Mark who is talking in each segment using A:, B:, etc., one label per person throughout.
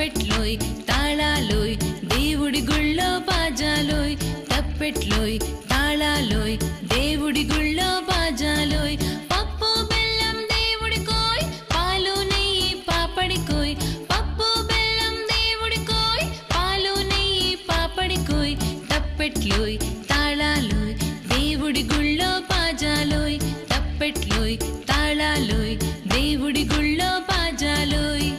A: తప్పెట్లోయ్ తాళాలోయ్ దేవుడి గుళ్ళో బాజాలోయ్ తప్పెట్లోయ్ తాళాలోయ్ దేవుడి గుళ్ళో బాజాలోయ్ పప్పు బెల్లం దేవుడికోయ్ పాలు నెయ్యి పాపడికోయ్ పప్పు బెల్లం దేవుడికోయ్ పాలు నెయ్యి పాపడికోయ్ తప్పెట్లోయ్ తాళాలోయ్ దేవుడి గుళ్ళో బాజాలోయ్ తప్పెట్లోయ్ తాళాలోయ్ దేవుడి గుళ్ళో బాజాలోయ్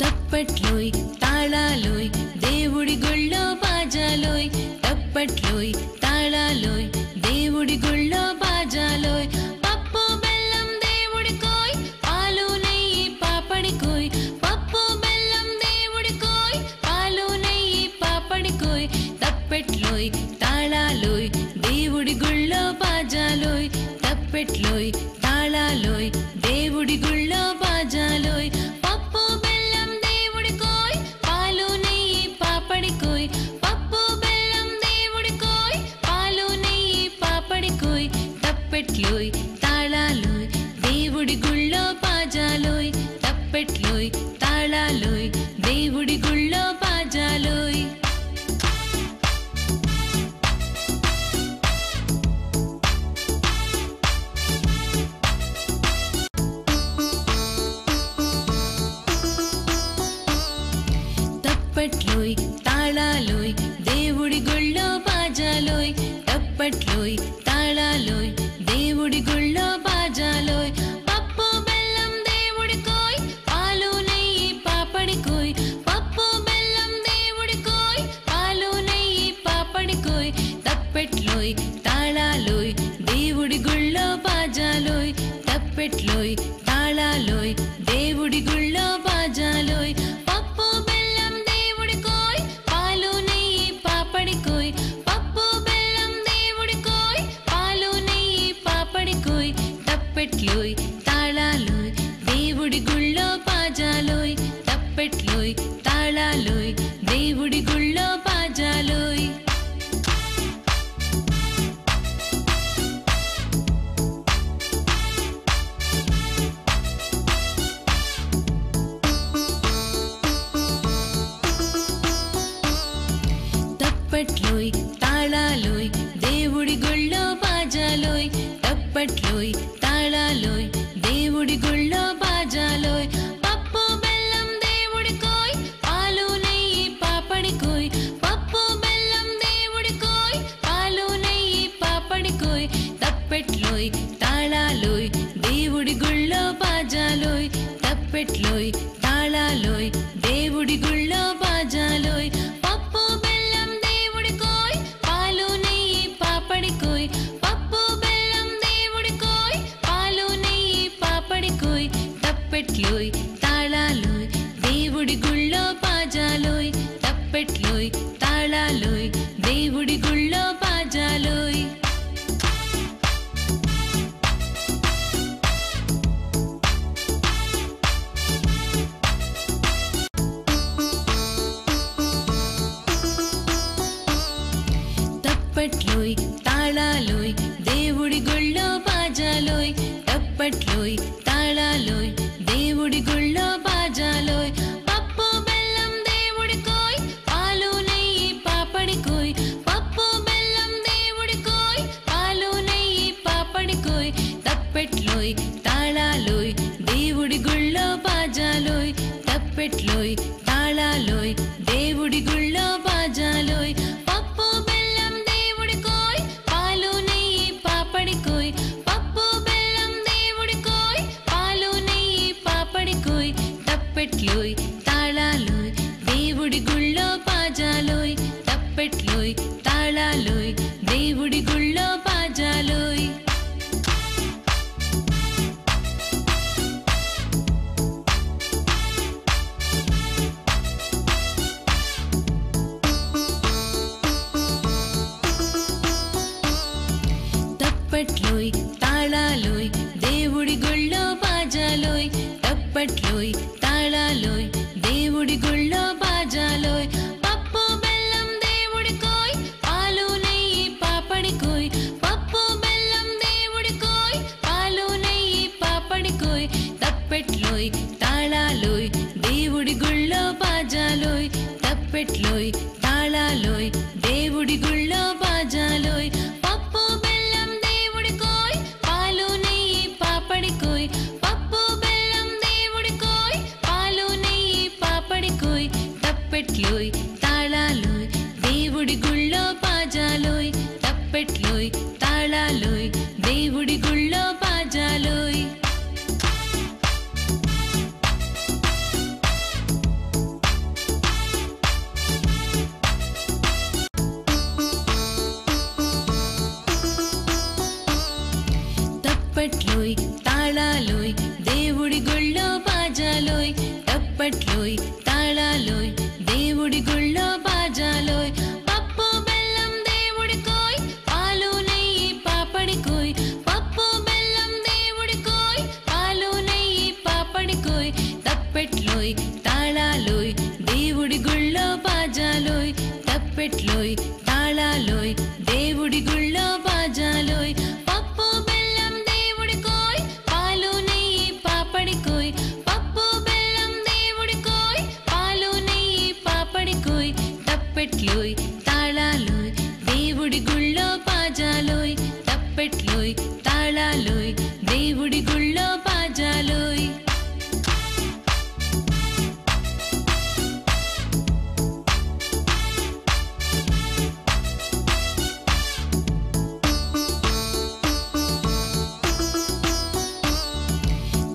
A: తప్పెట్లోయ్ తాళాలోయ్ దేవుడి గుళ్ళో బాజాలోయ్ తప్పెట్లోయ్ తాళాలోయ్ దేవుడి గుళ్ళో బాజాలోయ్ పప్పు బెల్లం దేవుడికోయ్ పాలు నెయ్యి పాపడికోయ్ పప్పు బెల్లం దేవుడికోయ్ పాలు నెయ్యి పాపడికోయ్ తప్పెట్లోయ్ తాళాలోయ్ దేవుడి గుళ్ళో బాజాలోయ్ తప్పెట్లోయ్ తాళాలోయ్ దేవుడి గుళ్ళో బాజాలోయ్ పప్పు బెల్లం దేవుడికోయ్ పాలు నెయ్యి పాపడికోయ్ పప్పు బెల్లం దేవుడికోయ్ పాలు నెయ్యి పాపడికోయ్ తప్పెట్లోయ్ తాళాలోయ్ దేవుడి గుళ్ళో బాజాలోయ్ తప్పెట్లోయ్ తాళాలోయ్ దేవుడి గుళ్ళో బాజాలోయ్ తప్పెట్లోయ్ తాళాలోయ్ దేవుడి గుళ్ళో బాజాలోయ్ తప్పెట్లోయ్ తాళాలోయ్ దేవుడి గుళ్ళో బాజాలోయ్ పప్పు బెల్లం దేవుడికోయ్ పాలు నెయ్యి పాపడికోయ్ పప్పు బెల్లం దేవుడికోయ్ పాలు నెయ్యి పాపడికోయ్ తప్పెట్లోయ్ తాళాలోయ్ దేవుడి గుళ్ళో బాజాలోయ్ తప్పెట్లోయ్ తాళాలోయ్ దేవుడి గుళ్ళో బాజాలోయ్ పప్పు బెల్లం దేవుడికోయ్ పాలు నెయ్యి పాపడికోయ్ పప్పు బెల్లం దేవుడికోయ్ పాలు నెయ్యి పాపడికోయ్ తప్పెట్లోయ్ తాళాలోయ్ దేవుడి గుళ్ళో బాజాలోయ్ తప్పెట్లోయ్ తాళాలోయ్ దేవుడి గుళ్ళో బాజాలోయ్ తప్పెట్లోయ్ తాళాలోయ్ దేవుడి గుళ్ళో బాజాలోయ్ తప్పెట్లోయ్ తాళాలోయ్ దేవుడి గుళ్ళో బాజాలోయ్ పప్పు బెల్లం దేవుడికోయ్ పాలు నెయ్యి పాపడికోయ్ పప్పు బెల్లం దేవుడికోయ్ పాలు నెయ్యి పాపడికోయ్ తప్పెట్లోయ్ తాళాలోయ్ దేవుడి గుళ్ళో బాజాలోయ్ తప్పెట్లోయ్ తాళాలోయ్ దేవుడి గుళ్ళో బాజాలోయ్ పప్పు బెల్లం దేవుడికోయ్ పాలు నెయ్యి పాపడికోయ్ పప్పు బెల్లం దేవుడికోయ్ పాలు నెయ్యి పాపడికోయ్ తప్పెట్లోయ్ తాళాలోయ్ దేవుడి గుళ్ళో బాజాలోయ్ తప్పెట్లోయ్ తాళాలోయ్ దేవుడి గుళ్ళో బాజాలోయ్ తప్పెట్లోయ్ తాళాలోయ్ దేవుడి గుళ్ళో బాజాలోయ్ తప్పెట్లోయ్ తాళాలోయ్ దేవుడి గుళ్ళో బాజాలోయ్ పప్పు బెల్లం దేవుడికోయ్ పాలు నెయ్యి పాపడికోయ్ పప్పు బెల్లం దేవుడికోయ్ పాలు నెయ్యి పాపడికోయ్ తప్పెట్లోయ్ తాళాలోయ్ దేవుడి గుళ్ళో బాజాలోయ్ తప్పెట్లోయ్ తాళాలోయ్ దేవుడి గుళ్ళో బాజాలోయ్ పప్పు బెల్లం దేవుడికోయ్ పాలు నెయ్యి పాపడికోయ్ పప్పు బెల్లం దేవుడికోయ్ పాలు నెయ్యి పాపడికోయ్ తప్పెట్లోయ్ తాళాలోయ్ దేవుడి గుళ్ళో బాజాలోయ్ తప్పెట్లోయ్ తాళాలోయ్ దేవుడి గుళ్ళో బాజాలోయ్ తప్పెట్లోయ్ తాళాలోయ్ దేవుడి గుళ్ళో బాజాలోయ్ తప్పెట్లోయ్ తాళాలోయ్ దేవుడి గుళ్ళో బాజాలోయ్ తప్పెట్లోయ్ తాళాలోయ్ దేవుడి గుళ్ళో బాజాలోయ్ పప్పు బెల్లం దేవుడికోయ్ పాలు నెయ్యి పాపడికోయ్ పప్పు బెల్లం దేవుడికోయ్ పాలు నెయ్యి పాపడికోయ్ తప్పెట్లోయ్ తాళాలోయ్ దేవుడి గుళ్ళో బాజాలోయ్ తప్పెట్లోయ్ తాళాలోయ్ దేవుడి గుళ్ళో బాజాలోయ్ తప్పట్లోయ్ తాళాలోయ్ దేవుడి గుళ్ళో బాజాలోయ్ తప్పట్లోయ్ తాళాలోయ్ దేవుడి గుళ్ళో బాజాలోయ్ పప్పు బెల్లం దేవుడికోయ్ పాలు నెయ్యి పాపడికోయ్ పప్పు బెల్లం దేవుడికోయ్ పాలు నెయ్యి పాపడికోయ్ తప్పెట్లోయ్ తాళాలోయ్ దేవుడి గుళ్ళో బాజాలోయ్ తప్పెట్లోయ్ తాళాలోయ్ దేవుడి గుళ్ళో బాజాలోయ్ పప్పు బెల్లం దేవుడికోయ్ పాలు నెయ్యి పాపడికోయ్ పప్పు బెల్లం దేవుడికోయ్ పాలు నెయ్యి పాపడికోయ్ తప్పెట్లోయ్ తాళాలోయ్ దేవుడి గుళ్ళో బాజాలోయ్ తప్పెట్లోయ్ తాళాలోయ్ దేవుడి గుళ్ళో బాజాలోయ్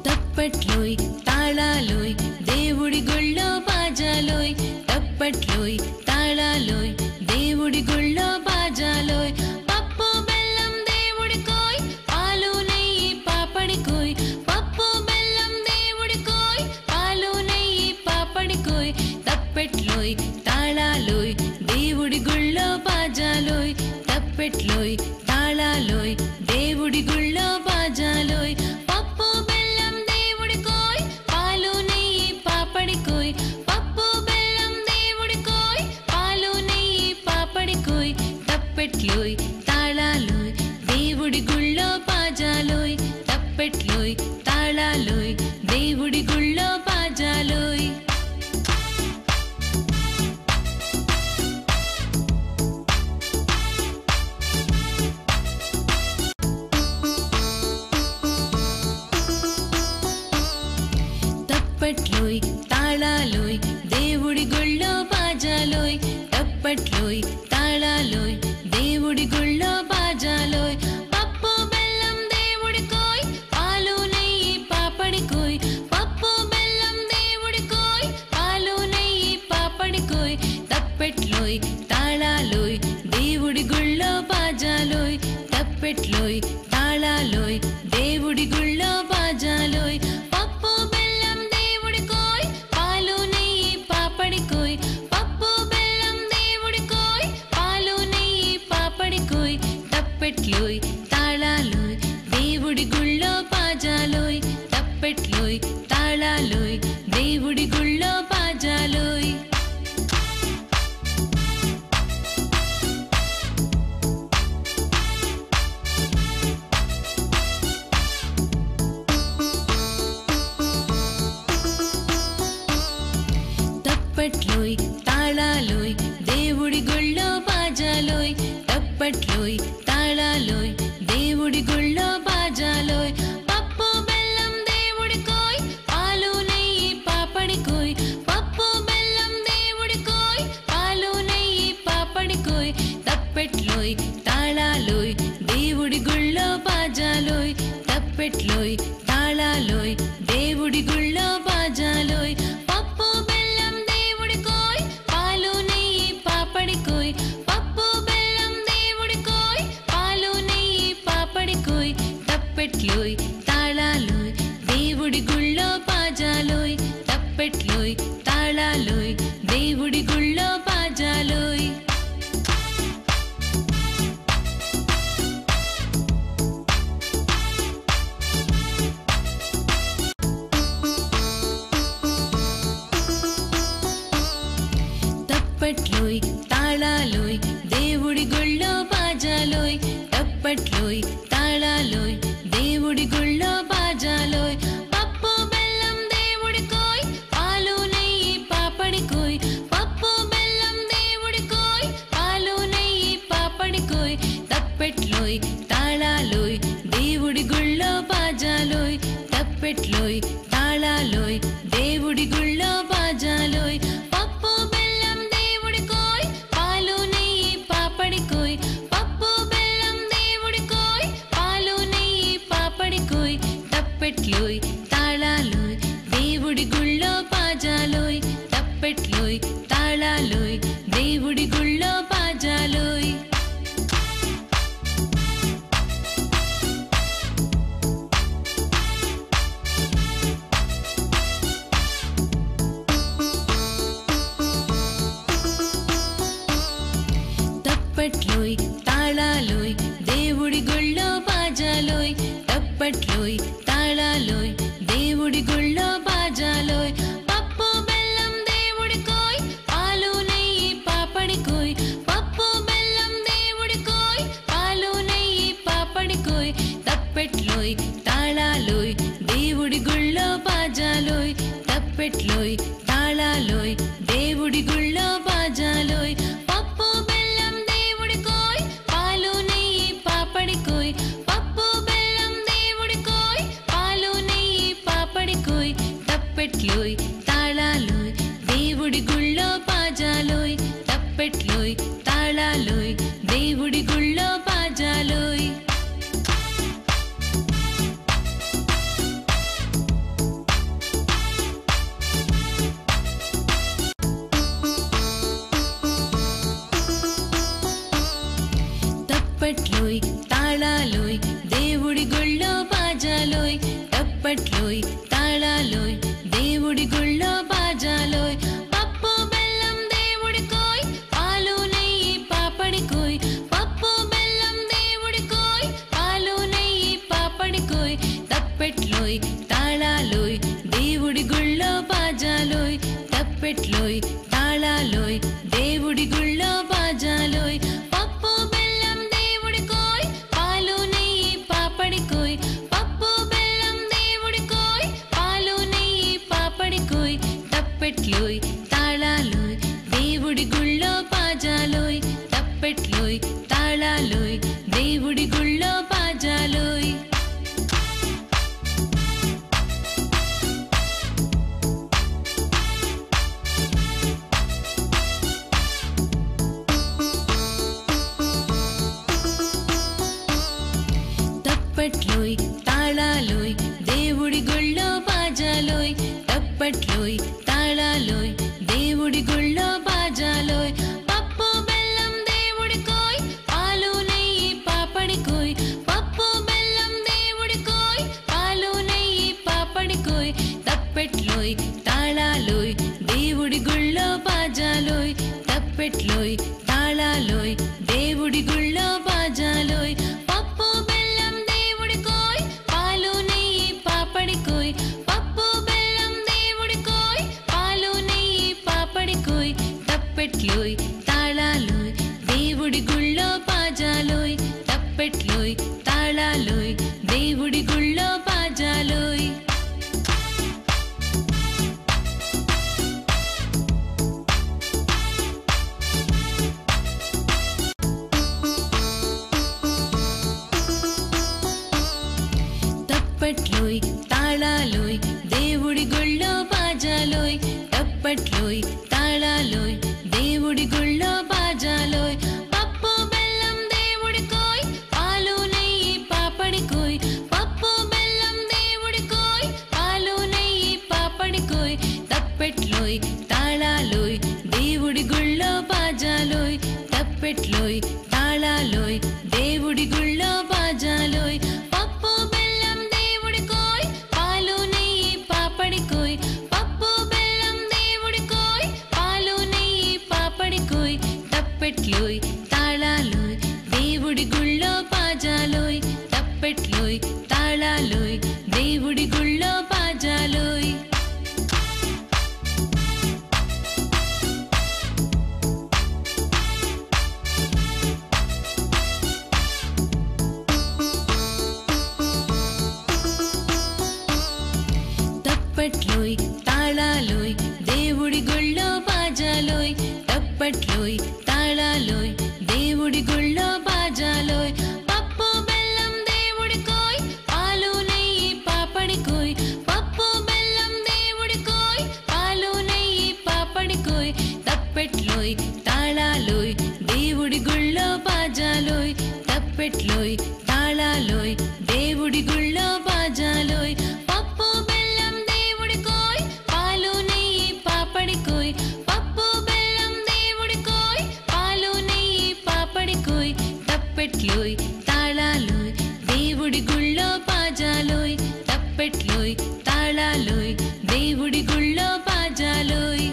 A: తప్పట్లోయ్ తాళాలోయ్ దేవుడి గుళ్ళో బాజాలోయ్ తప్పట్లోయ్ తాళాలోయ్ దేవుడి గుళ్ళో బాజాలోయ్ పప్పు బెల్లం దేవుడికోయ్ పాలు నెయ్యి పాపడికోయ్ పప్పు బెల్లం దేవుడికోయ్ పాలు నెయ్యి పాపడికోయ్ తప్పెట్లోయ్ తాళాలోయ్ దేవుడి గుళ్ళో బాజాలోయ్ తప్పెట్లోయ్ తాళాలోయ్ దేవుడి గుళ్ళో బాజాలోయ్ పప్పు బెల్లం దేవుడికోయ్ పాలు నెయ్యి పాపడికోయ్ పప్పు బెల్లం దేవుడికోయ్ పాలు నెయ్యి పాపడికోయ్ తప్పెట్లోయ్ తాళాలోయ్ దేవుడి గుళ్ళో బాజాలోయ్ తప్పెట్లోయ్ తాళాలోయ్ దేవుడి గుళ్ళో బాజాలోయ్ తప్పట్లోయ్ తాళాలోయ్ దేవుడి గుళ్ళో బాజాలోయ్ తప్పట్లోయ్ తాళాలోయ్ దేవుడి గుళ్ళో బాజాలోయ్ పప్పు బెల్లం దేవుడికోయ్ పాలు నెయ్యి పాపడికోయ్ పప్పు బెల్లం దేవుడికోయ్ పాలు నెయ్యి పాపడికోయ్ తప్పెట్లోయ్ తాళాలోయ్ దేవుడి గుళ్ళో బాజాలోయ్ తప్పెట్లోయ్ తాళాలోయ్ దేవుడి గుళ్ళో బాజాలోయ్ పప్పు బెల్లం దేవుడికోయ్ పాలు నెయ్యి పాపడికోయ్ పప్పు బెల్లం దేవుడికోయ్ పాలు నెయ్యి పాపడికోయ్ తప్పెట్లోయ్ తాళాలోయ్ దేవుడి గుళ్ళో బాజాలోయ్ తప్పెట్లోయ్ తాళాలోయ్ దేవుడి గుళ్ళో బాజాలోయ్ తప్పట్లోయ్ తాళాలోయ్ దేవుడి గుళ్ళో బాజాలోయ్ తప్పట్లోయ్ తాళాలోయ్ దేవుడి గుళ్ళో బాజాలోయ్ పప్పు బెల్లం దేవుడికోయ్ పాలు నెయ్యి పాపడికోయ్ పప్పు బెల్లం దేవుడికోయ్ పాలు నెయ్యి పాపడికోయ్ తప్పెట్లోయ్ తాళాలోయ్ దేవుడి గుళ్ళో బాజాలోయ్ తప్పెట్లోయ్ తాళాలోయ్ దేవుడి గుళ్ళో బాజాలోయ్ పప్పు బెల్లం దేవుడికోయ్ పాలు నెయ్యి పాపడికోయ్ పప్పు బెల్లం దేవుడికోయ్ పాలు నెయ్యి పాపడికోయ్ తప్పెట్లోయ్ తాళాలోయ్ దేవుడి గుళ్ళో బాజాలోయ్ తప్పెట్లోయ్ తాళాలోయ్ దేవుడి గుళ్ళో బాజాలోయ్ తప్పట్లోయ్ తాళాలోయ్ దేవుడి గుళ్ళో బాజాలోయ్ తప్పట్లోయ్ తాళాలోయ్ దేవుడి గుళ్ళో బాజాలోయ్ పప్పు బెల్లం దేవుడికోయ్ పాలు నెయ్యి పాపడికోయ్ పప్పు బెల్లం తప్పెట్లోయ్ తాళాలోయ్ దేవుడి గుళ్ళో బాజాలోయ్ పప్పు బెల్లం దేవుడికోయ్ పాలు నెయ్యి పాపడికోయ్ పప్పు బెల్లం దేవుడికోయ్ పాలు నెయ్యి పాపడికోయ్ తప్పెట్లోయ్ తాళాలోయ్ దేవుడి గుళ్ళో బాజాలోయ్ తప్పెట్లోయ్ తాళాలోయ్ దేవుడి గుళ్ళో బాజాలోయ్ తప్పెట్లోయ్ తాళాలోయ్ దేవుడి గుళ్ళో బాజాలోయ్ తప్పెట్లోయ్ తాళాలోయ్ దేవుడి గుళ్ళో బాజాలోయ్ పప్పు బెల్లం దేవుడికోయ్ పాలు నెయ్యి పాపడికోయ్ పప్పు బెల్లం దేవుడికోయ్ పాలు నెయ్యి పాపడికోయ్ తప్పెట్లోయ్ తాళాలోయ్ దేవుడి గుళ్ళో బాజాలోయ్ తప్పెట్లోయ్ తాళాలోయ్ దేవుడి గుళ్ళో బాజాలోయ్ పప్పు బెల్లం దేవుడికోయ్ పాలు నెయ్యి పాపడికోయ్ పప్పు బెల్లం దేవుడికోయ్ పాలు నెయ్యి పాపడికోయ్ తప్పెట్లోయ్ తాళాలోయ్ దేవుడి గుళ్ళో బాజాలోయ్ తప్పెట్లోయ్ తాళాలోయ్ దేవుడి గుళ్ళో బాజాలోయ్ తప్పెట్లోయ్ తాళాలోయ్ దేవుడి గుళ్ళో బాజాలోయ్ తప్పెట్లోయ్ తాళాలోయ్ దేవుడి గుళ్ళో బాజాలోయ్ పప్పు బెల్లం దేవుడికోయ్ పాలు నెయ్యి పాపడికోయ్ పప్పు బెల్లం దేవుడికోయ్ పాలు నెయ్యి పాపడికోయ్ తప్పెట్లోయ్ తాళాలోయ్ దేవుడి గుళ్ళో బాజాలోయ్ తప్పెట్లోయ్ తాళాలోయ్ దేవుడి గుళ్ళో బాజాలోయ్ పప్పు బెల్లం దేవుడికోయ్ పాలు నెయ్యి పాపడికోయ్ పప్పు బెల్లం దేవుడికోయ్ పాలు నెయ్యి పాపడికోయ్ తప్పెట్లోయ్ తాళాలోయ్ దేవుడి గుళ్ళో బాజాలోయ్ తప్పెట్లోయ్ తాళాలోయ్ దేవుడి గుళ్ళో బాజాలోయ్ తప్పెట్లోయ్ తాళాలోయ్ దేవుడి గుళ్ళో బాజాలోయ్ తప్పెట్లోయ్ తాళాలోయ్ దేవుడి గుళ్ళో బాజాలోయ్ పప్పు బెల్లం దేవుడికోయ్ పాలు నెయ్యి పాపడికోయ్ పప్పు బెల్లం దేవుడికోయ్ పాలు నెయ్యి పాపడికోయ్ తప్పెట్లోయ్ తాళాలోయ్ దేవుడి గుళ్ళో బాజాలోయ్ తప్పెట్లోయ్ తాళాలోయ్ దేవుడి గుళ్ళో బాజాలోయ్ పప్పు బెల్లం దేవుడికోయ్ పాలు నెయ్యి పాపడికోయ్ పప్పు బెల్లం దేవుడికోయ్ పాలు నెయ్యి పాపడికోయ్ తప్పెట్లోయ్ తాళాలోయ్ దేవుడి గుళ్ళో బాజాలోయ్ తప్పెట్లోయ్ తాళాలోయ్ దేవుడి గుళ్ళో బాజాలోయ్ తప్పెట్లోయ్ తాళాలోయ్ దేవుడి గుళ్ళో బాజాలోయ్ తప్పెట్లోయ్ తాళాలోయ్ దేవుడి గుళ్ళో బాజాలోయ్ పప్పు బెల్లం దేవుడికోయ్ పాలు నెయ్యి పాపడికోయ్ పప్పు బెల్లం దేవుడికోయ్ పాలు నెయ్యి పాపడికోయ్ తప్పెట్లోయ్ తాళాలోయ్ దేవుడి గుళ్ళో బాజాలోయ్ తప్పెట్లోయ్ తాళాలోయ్ దేవుడి గుళ్ళో బాజాలోయ్ పప్పు బెల్లం దేవుడికోయ్ పాలు నెయ్యి పాపడికోయ్ పప్పు బెల్లం దేవుడికోయ్ పాలు నెయ్యి పాపడికోయ్ తప్పెట్లోయ్ తాళాలోయ్ దేవుడి గుళ్ళో బాజాలోయ్ తప్పెట్లోయ్ తాళాలోయ్ దేవుడి గుళ్ళో బాజాలోయ్ తప్పెట్లోయ్ తాళాలోయ్ దేవుడి గుళ్ళో బాజాలోయ్ తప్పెట్లోయ్ తాళాలోయ్ దేవుడి గుళ్ళో బాజాలోయ్ పప్పు బెల్లం దేవుడికోయ్ పాలు నెయ్యి పాపడికోయ్ పప్పు బెల్లం దేవుడికోయ్ పాలు నెయ్యి పాపడికోయ్ తప్పెట్లోయ్ తాళాలోయ్ దేవుడి గుళ్ళో బాజాలోయ్ తప్పెట్లోయ్ తాళాలోయ్ దేవుడి గుళ్ళో బాజాలోయ్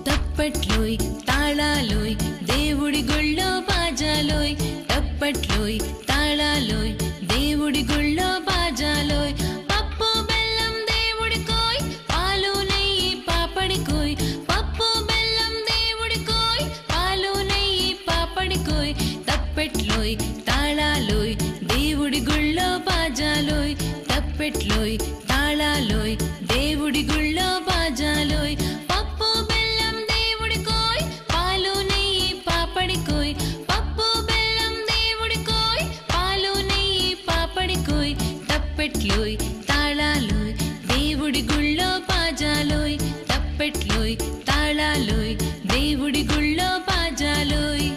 A: తప్పట్లోయ్ తాళాలోయ్ దేవుడి గుళ్ళో బాజాలోయ్ తప్పట్లోయ్ తాళాలోయ్ దేవుడి గుళ్ళో బాజాలోయ్ పప్పు బెల్లం దేవుడికోయ్ పాలు నెయ్యి పాపడికోయ్ పప్పు బెల్లం దేవుడికోయ్ పాలు నెయ్యి పాపడికోయ్ తప్పెట్లోయ్ తాళాలోయ్ దేవుడి గుళ్ళో బాజాలోయ్ తప్పెట్లోయ్ తాళాలోయ్ దేవుడి గుళ్ళో బాజాలోయ్ పప్పు బెల్లం దేవుడికోయ్ పాలు నెయ్యి పాపడికోయ్ పప్పు బెల్లం దేవుడికోయ్ పాలు నెయ్యి పాపడికోయ్ తప్పెట్లోయ్ తాళాలోయ్ దేవుడి గుళ్ళో బాజాలోయ్ తప్పెట్లోయ్ తాళాలోయ్ దేవుడి గుళ్ళో బాజాలోయ్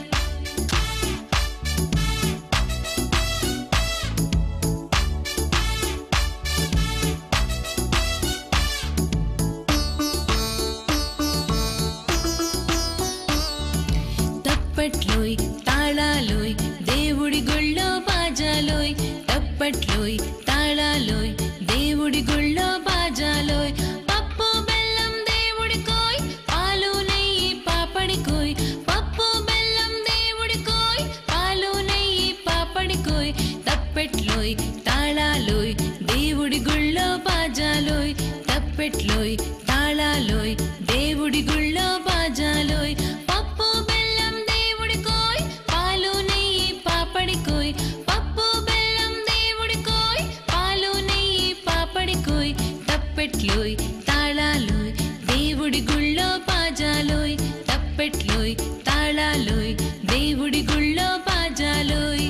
A: తప్పట్లోయ్ తాళాలోయ్ దేవుడి గుళ్ళో బాజాలోయ్ తప్పట్లోయ్ తాళాలోయ్ దేవుడి గుళ్ళో బాజాలోయ్ పప్పు బెల్లం దేవుడికోయ్ పాలు నెయ్యి పాపడికోయ్ పప్పు బెల్లం దేవుడికోయ్ పాలు నెయ్యి పాపడికోయ్ తప్పెట్లోయ్ తాళాలోయ్ దేవుడి గుళ్ళో బాజాలోయ్ తప్పెట్లోయ్ తాళాలోయ్ దేవుడి గుళ్ళో బాజాలోయ్ పప్పు బెల్లం దేవుడికోయ్ పాలు నెయ్యి పాపడికోయ్ పప్పు బెల్లం దేవుడికోయ్ పాలు నెయ్యి పాపడికోయ్ తప్పెట్లోయ్ తాళాలోయ్ దేవుడి గుళ్ళో బాజాలోయ్ తప్పెట్లోయ్ తాళాలోయ్ దేవుడి గుళ్ళో బాజాలోయ్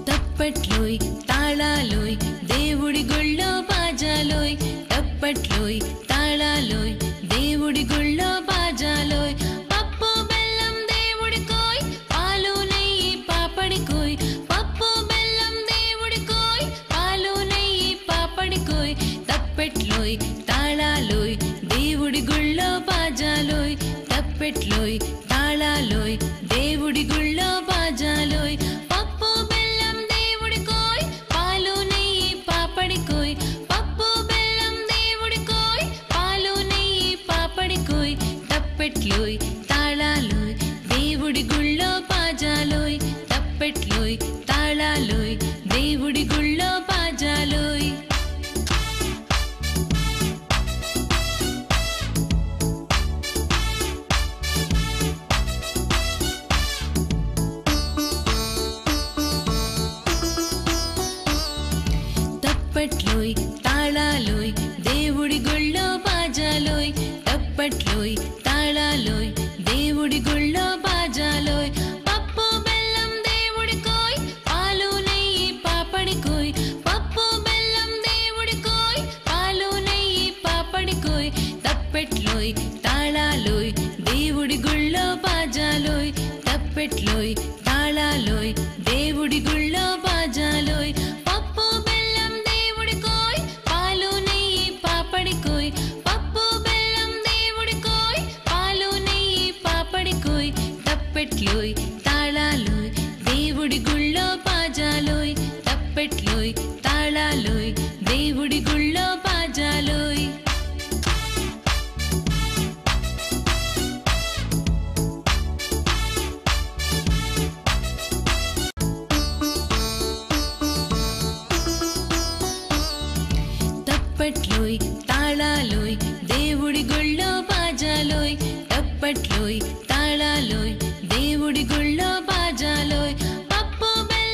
A: తప్పట్లోయ్ తాళాలోయ్ దేవుడి గుళ్ళో బాజాలోయ్ తప్పట్లోయ్ తాళాలోయ్ దేవుడి గుళ్ళో బాజాలోయ్ పప్పు బెల్లం దేవుడికోయ్ పాలు నెయ్యి పాపడికోయ్ పప్పు బెల్లం దేవుడికోయ్ పాలు నెయ్యి పాపడికోయ్ తప్పెట్లోయ్ తాళాలోయ్ దేవుడి గుళ్ళో బాజాలోయ్ తప్పెట్లోయ్ తాళాలోయ్ దేవుడి గుళ్ళో బాజాలోయ్ పప్పు బెల్లం దేవుడికోయ్ పాలు నెయ్యి పాపడికోయ్ పప్పు బెల్లం దేవుడికోయ్ పాలు నెయ్యి పాపడికోయ్ తప్పెట్లోయ్ తాళాలోయ్ దేవుడి గుళ్ళో బాజాలోయ్ తప్పెట్లోయ్ తాళాలోయ్ దేవుడి గుళ్ళో బాజాలోయ్ తప్పట్లోయ్ తాళాలోయ్ దేవుడి గుళ్ళో బాజాలోయ్ తప్పట్లోయ్ తాళాలోయ్ దేవుడి గుళ్ళో బాజాలోయ్ పప్పు బెల్లం దేవుడికోయ్ పాలు నెయ్యి పాపడికోయ్ పప్పు బెల్లం దేవుడికోయ్ పాలు నెయ్యి పాపడికోయ్ తప్పెట్లోయ్ తాళాలోయ్ దేవుడి గుళ్ళో బాజాలోయ్ తప్పెట్లోయ్ తాళాలోయ్ దేవుడి గుళ్ళో బాజాలోయ్ పప్పు బెల్లం దేవుడికోయ్ పాలు నెయ్యి పాపడికోయ్ పప్పు బెల్లం దేవుడికోయ్ పాలు నెయ్యి పాపడికోయ్ తప్పెట్లోయ్ తాళాలోయ్ దేవుడి గుళ్ళో బాజాలోయ్ తప్పెట్లోయ్ తాళాలోయ్ దేవుడి గుళ్ళో బాజాలోయ్ తప్పట్లోయ్ తాళాలోయ్ దేవుడి గుళ్ళో బాజాలోయ్ తప్పట్లోయ్ తాళాలోయ్ దేవుడి గుళ్ళో బాజాలోయ్ పప్పు బెల్లం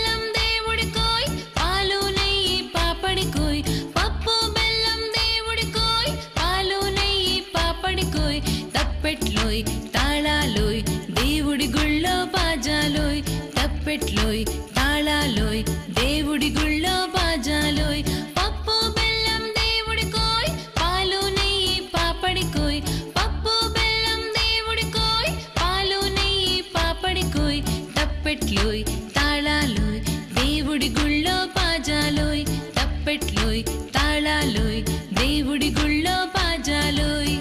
A: బాజాలోయ్ తప్పెట్లోయ్ తాళాలోయ్ దేవుడి గుళ్ళో బాజాలోయ్ పప్పు బెల్లం దేవుడికోయ్ పాలు నెయ్యి పాపడికోయ్ పప్పు బెల్లం దేవుడికోయ్ పాలు నెయ్యి పాపడికోయ్ తప్పెట్లోయ్ తాళాలోయ్ దేవుడి గుళ్ళో బాజాలోయ్ తప్పెట్లోయ్ తాళాలోయ్ దేవుడి గుళ్ళో బాజాలోయ్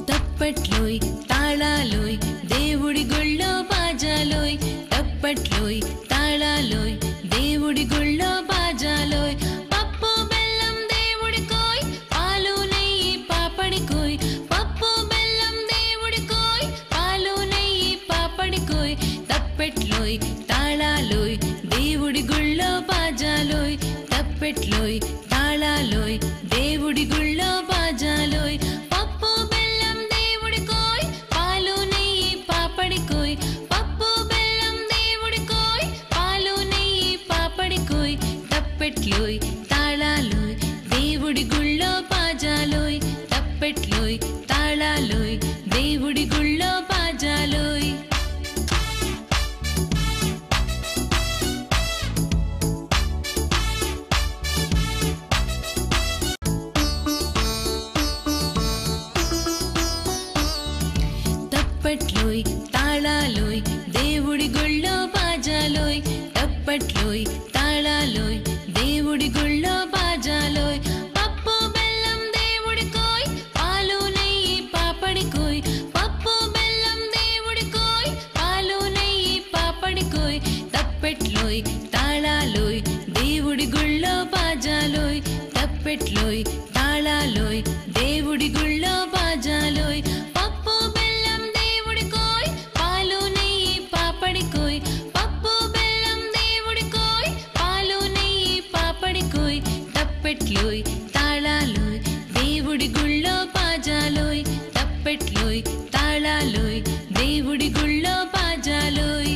A: తప్పట్లోయ్ తాళాలోయ్ దేవుడి గుళ్ళో బాజాలోయ్ తప్పట్లోయ్ తాళాలోయ్ దేవుడి గుళ్ళో బాజాలోయ్ పప్పు బెల్లం దేవుడికోయ్ పాలు నెయ్యి పాపడికోయ్ పప్పు బెల్లం దేవుడికోయ్ పాలు నెయ్యి పాపడికోయ్ తప్పెట్లోయ్ తాళాలోయ్ దేవుడి గుళ్ళో బాజాలోయ్ తప్పెట్లోయ్ తాళాలోయ్ దేవుడి గుళ్ళో బాజాలోయ్ పప్పు బెల్లం దేవుడికోయ్ పాలు నెయ్యి పాపడికోయ్ పప్పు బెల్లం దేవుడికోయ్ పాలు నెయ్యి పాపడికోయ్ తప్పెట్లోయ్ తాళాలోయ్ దేవుడి గుళ్ళో బాజాలోయ్ తప్పెట్లోయ్ తాళాలోయ్ దేవుడి గుళ్ళో బాజాలోయ్ తప్పట్లోయ్ తాళాలోయ్ దేవుడి గుళ్ళో బాజాలోయ్ తప్పట్లోయ్ తాళాలోయ్ దేవుడి గుళ్ళో బాజాలోయ్ పప్పు బెల్లం దేవుడికోయ్ పాలు నెయ్యి పాపడికోయ్ పప్పు బెల్లం దేవుడికోయ్ పాలు నెయ్యి పాపడికోయ్ తప్పెట్లోయ్ తాళాలోయ్ దేవుడి గుళ్ళో బాజాలోయ్ తప్పెట్లోయ్ తాళాలోయ్ దేవుడి గుళ్ళో బాజాలోయ్ పప్పు బెల్లం దేవుడికోయ్ పాలు నెయ్యి పాపడికోయ్ పప్పు బెల్లం దేవుడికోయ్ పాలు నెయ్యి పాపడికోయ్ తప్పెట్లోయ్ తాళాలోయ్ దేవుడి గుళ్ళో బాజాలోయ్ తప్పెట్లోయ్ తాళాలోయ్ దేవుడి గుళ్ళో బాజాలోయ్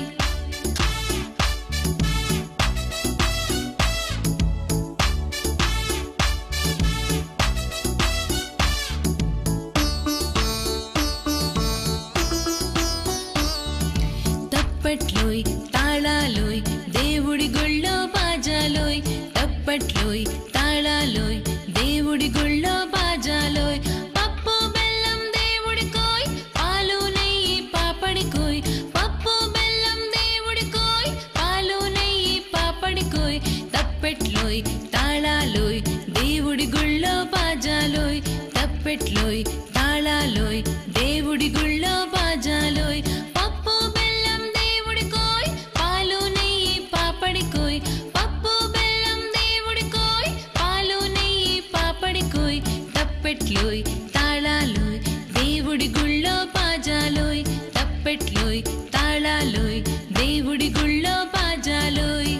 A: తప్పట్లోయ్ తాళాలోయ్ దేవుడి గుళ్ళో బాజాలోయ్ తప్పట్లోయ్ తాళాలోయ్ దేవుడి గుళ్ళో బాజాలోయ్ పప్పు బెల్లం దేవుడికోయ్ పాలు నెయ్యి పాపడికోయ్ పప్పు బెల్లం దేవుడికోయ్ పాలు నెయ్యి పాపడికోయ్ తప్పెట్లోయ్ తాళాలోయ్ దేవుడి గుళ్ళో బాజాలోయ్ తప్పెట్లోయ్ తాళాలోయ్ దేవుడి గుళ్ళో బాజాలోయ్ పప్పు బెల్లం దేవుడికోయ్ పాలు నెయ్యి పాపడికోయ్ పప్పు బెల్లం దేవుడికోయ్ పాలు నెయ్యి పాపడికోయ్ తప్పెట్లోయ్ తాళాలోయ్ దేవుడి గుళ్ళో బాజాలోయ్ తప్పెట్లోయ్ తాళాలోయ్ దేవుడి గుళ్ళో బాజాలోయ్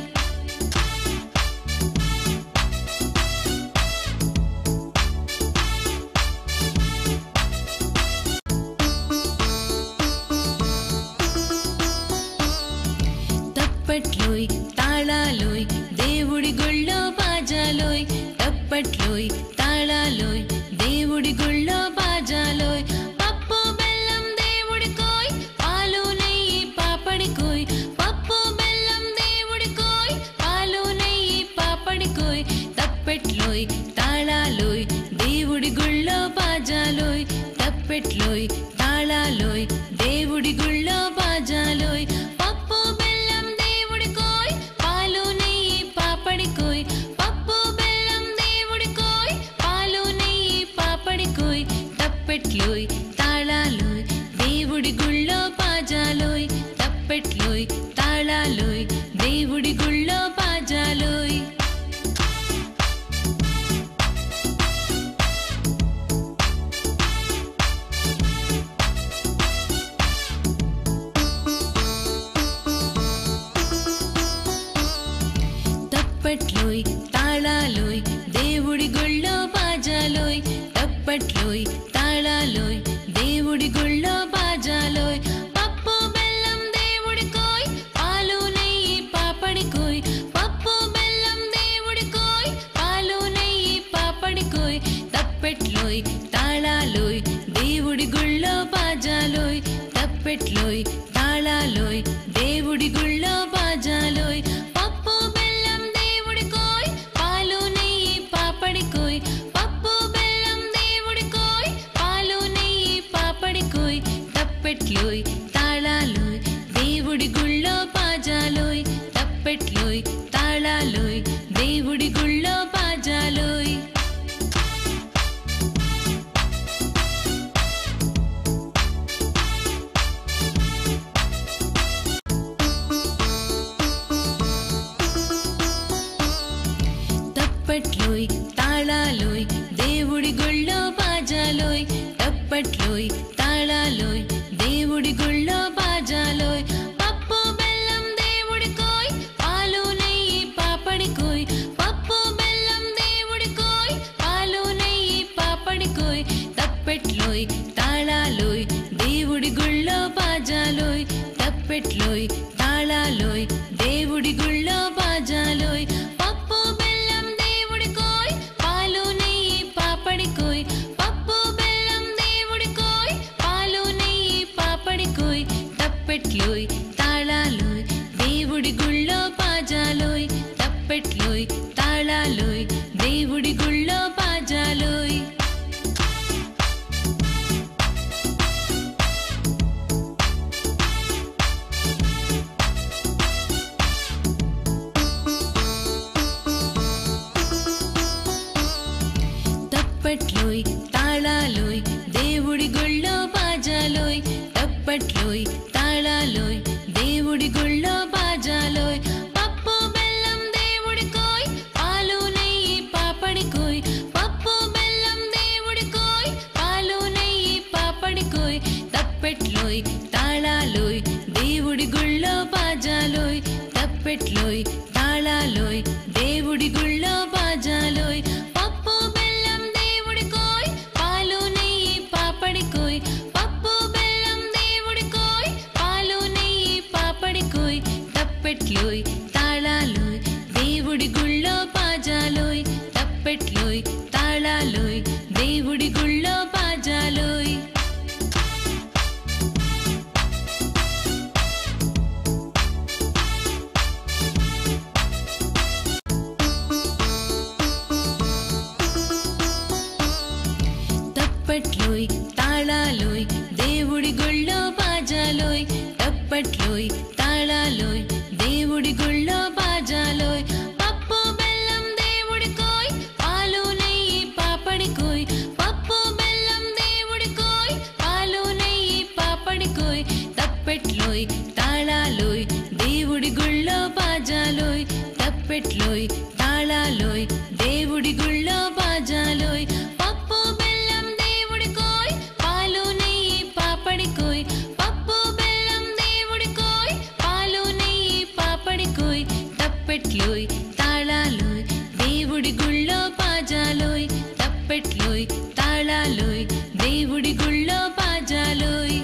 A: తప్పట్లోయ్ తాళాలోయ్ దేవుడి గుళ్ళో బాజాలోయ్ తప్పట్లోయ్ తాళాలోయ్ దేవుడి గుళ్ళో బాజాలోయ్ పప్పు బెల్లం దేవుడికోయ్ పాలు నెయ్యి పాపడికోయ్ పప్పు బెల్లం దేవుడికోయ్ పాలు నెయ్యి పాపడికోయ్ తప్పెట్లోయ్ తాళాలోయ్ దేవుడి గుళ్ళో బాజాలోయ్ తప్పెట్లోయ్ తాళాలోయ్ దేవుడి గుళ్ళో బాజాలోయ్ పప్పు బెల్లం దేవుడికోయ్ పాలు నెయ్యి పాపడికోయ్ పప్పు బెల్లం దేవుడికోయ్ పాలు నెయ్యి పాపడికోయ్ తప్పెట్లోయ్ తాళాలోయ్ దేవుడి గుళ్ళో బాజాలోయ్ తప్పెట్లోయ్ తాళాలోయ్ దేవుడి గుళ్ళో బాజాలోయ్ తప్పట్లోయ్ తాళాలోయ్ దేవుడి గుళ్ళో బాజాలోయ్ తప్పట్లోయ్ తాళాలోయ్ దేవుడి గుళ్ళో బాజాలోయ్ పప్పు బెల్లం దేవుడికోయ్ పాలు నెయ్యి తప్పెట్లోయ్ తాళాలోయ్ దేవుడి గుళ్ళో బాజాలోయ్ పప్పు బెల్లం దేవుడికోయ్ పాలు నెయ్యి పాపడికోయ్ పప్పు బెల్లం దేవుడికోయ్ పాలు నెయ్యి పాపడికోయ్ తప్పెట్లోయ్ తాళాలోయ్ దేవుడి గుళ్ళో బాజాలోయ్ తప్పెట్లోయ్ తాళాలోయ్ దేవుడి గుళ్ళో బాజాలోయ్ తప్పెట్లోయ్ తాళాలోయ్ దేవుడి గుళ్ళో బాజాలోయ్ తప్పెట్లోయ్ తాళాలోయ్ దేవుడి గుళ్ళో బాజాలోయ్ పప్పు బెల్లం దేవుడికోయ్ పాలు నెయ్యి పాపడికోయ్ పప్పు బెల్లం దేవుడికోయ్ పాలు నెయ్యి పాపడికోయ్ తప్పెట్లోయ్ తాళాలోయ్ దేవుడి గుళ్ళో బాజాలోయ్ తప్పెట్లోయ్ తాళాలోయ్ దేవుడి గుళ్ళో బాజాలోయ్ పప్పు బెల్లం దేవుడికోయ్ పాలు నెయ్యి పాపడికోయ్ పప్పు బెల్లం దేవుడికోయ్ పాలు నెయ్యి పాపడికోయ్ తప్పెట్లోయ్ తాళాలోయ్ దేవుడి గుళ్ళో బాజాలోయ్ తప్పెట్లోయ్ తాళాలోయ్ దేవుడి గుళ్ళో బాజాలోయ్ తప్పెట్లోయ్ తాళాలోయ్ దేవుడి గుళ్ళో బాజాలోయ్ తప్పెట్లోయ్ తాళాలోయ్ దేవుడి గుళ్ళో బాజాలోయ్ పప్పు బెల్లం దేవుడికోయ్ పాలు నెయ్యి పాపడికోయ్ పప్పు బెల్లం దేవుడికోయ్ పాలు నెయ్యి పాపడికోయ్ తప్పెట్లోయ్ తాళాలోయ్ దేవుడి గుళ్ళో బాజాలోయ్ తప్పెట్లోయ్ తాళాలోయ్ దేవుడి గుళ్ళో బాజాలోయ్ పప్పు బెల్లం దేవుడికోయ్ పాలు నెయ్యి పాపడికోయ్ పప్పు బెల్లం దేవుడికోయ్ పాలు నెయ్యి పాపడికోయ్ తప్పెట్లోయ్ తాళాలోయ్ దేవుడి గుళ్ళో బాజాలోయ్ తప్పెట్లోయ్ తాళాలోయ్ దేవుడి గుళ్ళో బాజాలోయ్ తప్పెట్లోయ్ తాళాలోయ్ దేవుడి గుళ్ళో బాజాలోయ్ తప్పెట్లోయ్ తాళాలోయ్ దేవుడి గుళ్ళో బాజాలోయ్ పప్పు బెల్లం దేవుడికోయ్ పాలు నెయ్యి పాపడికోయ్ పప్పు బెల్లం దేవుడికోయ్ పాలు నెయ్యి పాపడికోయ్ తప్పెట్లోయ్ తాళాలోయ్ దేవుడి గుళ్ళో బాజాలోయ్ తప్పెట్లోయ్ తాళాలోయ్ దేవుడి గుళ్ళో బాజాలోయ్ పప్పు బెల్లం దేవుడికోయ్ పాలు నెయ్యి పాపడికోయ్ పప్పు బెల్లం దేవుడికోయ్ పాలు నెయ్యి పాపడికోయ్ తప్పెట్లోయ్ తాళాలోయ్ దేవుడి గుళ్ళో బాజాలోయ్ తప్పెట్లోయ్ తాళాలోయ్ దేవుడి గుళ్ళో బాజాలోయ్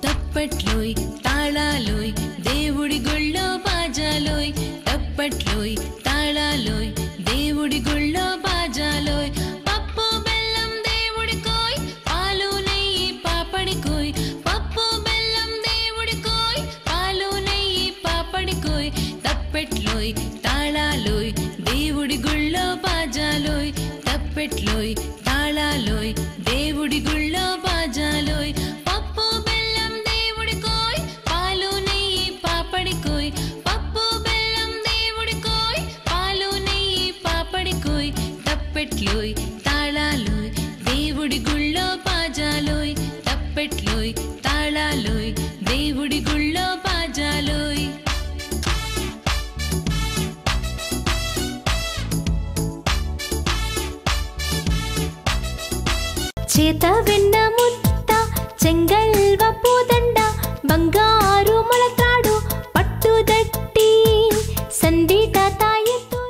A: తప్పెట్లోయ్ తాళాలోయ్ దేవుడి గుళ్ళో బాజాలోయ్ తప్పెట్లోయ్ తాళాలోయ్ దేవుడి గుళ్ళో బాజాలోయ్ పప్పు బెల్లం దేవుడికోయ్ పాలు నెయ్యి పాపడికోయ్ పప్పు బెల్లం దేవుడికోయ్ పాలు నెయ్యి పాపడికోయ్ తప్పెట్లోయ్ తాళాలోయ్ దేవుడి గుళ్ళో బాజాలోయ్ తప్పెట్లోయ్ తాళాలోయ్ దేవుడి గుళ్ళో బాజాలోయ్ పప్పు బెల్లం దేవుడికోయ్ పాలు నెయ్యి పాపడికోయ్ పప్పు బెల్లం దేవుడికోయ్ పాలు నెయ్యి పాపడికోయ్ తప్పెట్లోయ్ తాళాలోయ్ దేవుడి గుళ్ళో బాజాలోయ్ తప్పెట్లోయ్ తాళాలోయ్ దేవుడి గుళ్ళో బాజాలోయ్
B: చేత వెన్న ముద్ద